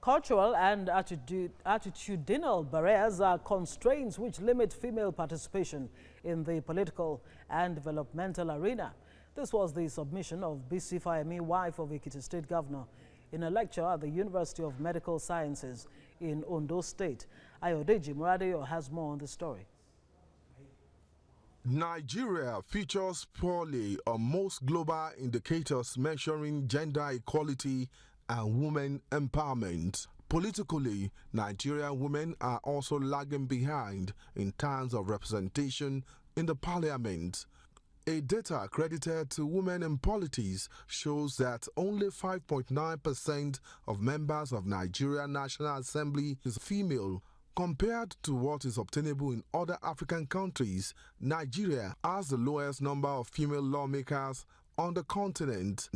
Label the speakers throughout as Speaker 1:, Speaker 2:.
Speaker 1: Cultural and attitudinal barriers are constraints which limit female participation in the political and developmental arena. This was the submission of Bisi Fayemi, wife of Ekiti State Governor, in a lecture at the University of Medical Sciences in Ondo State. Ayodeji Muradeyo has more on the story.
Speaker 2: Nigeria features poorly on most global indicators measuring gender equality and women empowerment. Politically, Nigerian women are also lagging behind in terms of representation in the parliament. A data credited to women in politics shows that only 5.9% of members of Nigeria National Assembly is female. Compared to what is obtainable in other African countries, Nigeria has the lowest number of female lawmakers on the continent.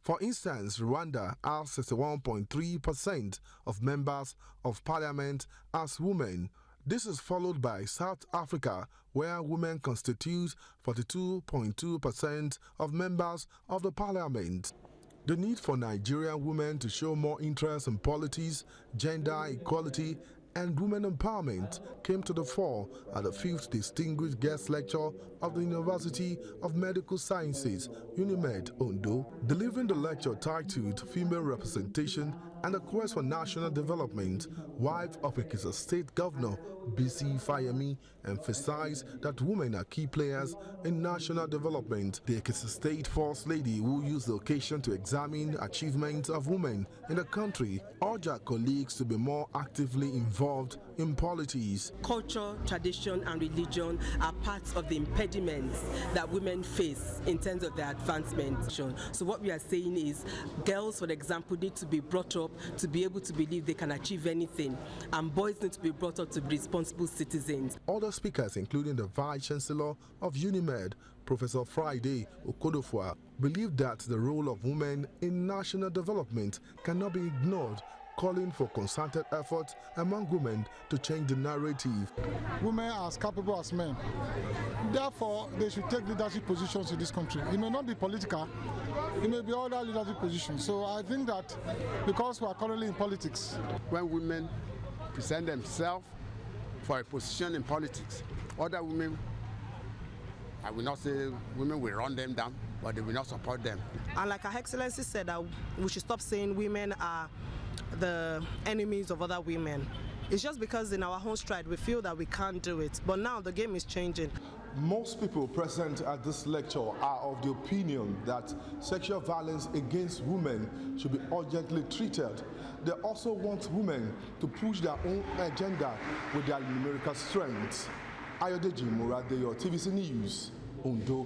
Speaker 2: For instance, Rwanda has 61.3% of members of parliament as women. This is followed by South Africa, where women constitute 42.2% of members of the parliament. The need for Nigerian women to show more interest in politics, gender equality, and women empowerment came to the fore at the 5th Distinguished Guest Lecture of the University of Medical Sciences, UNIMED, Ondo. Delivering the lecture titled Female Representation and the Quest for National Development, wife of Ekiti State Governor Bisi Fayemi emphasized that women are key players in national development. The Ekiti State First Lady, who used the occasion to examine achievements of women in the country, urged her colleagues to be more actively involved in politics.
Speaker 3: Culture, tradition and religion are parts of the impediments that women face in terms of their advancement. So what we are saying is girls, for example, need to be brought up to be able to believe they can achieve anything, and boys need to be brought up to be responsible citizens.
Speaker 2: Other speakers, including the Vice Chancellor of UNIMED, Professor Friday Okodofwa, believe that the role of women in national development cannot be ignored, calling for concerted effort among women to change the narrative.
Speaker 4: Women are as capable as men. Therefore, they should take leadership positions in this country. It may not be political, it may be other leadership positions. So I think that because we are currently in politics.
Speaker 5: When women present themselves for a position in politics, other women, I will not say women will run them down, but they will not support them.
Speaker 3: And like Her Excellency said, that we should stop saying women are the enemies of other women. It's just because in our home stride we feel that we can't do it, but now the game is changing.
Speaker 2: Most people present at this lecture are of the opinion that sexual violence against women should be urgently treated. They also want women to push their own agenda with their numerical strength. Ayodeji Muradeyo, TVC News, Ondo.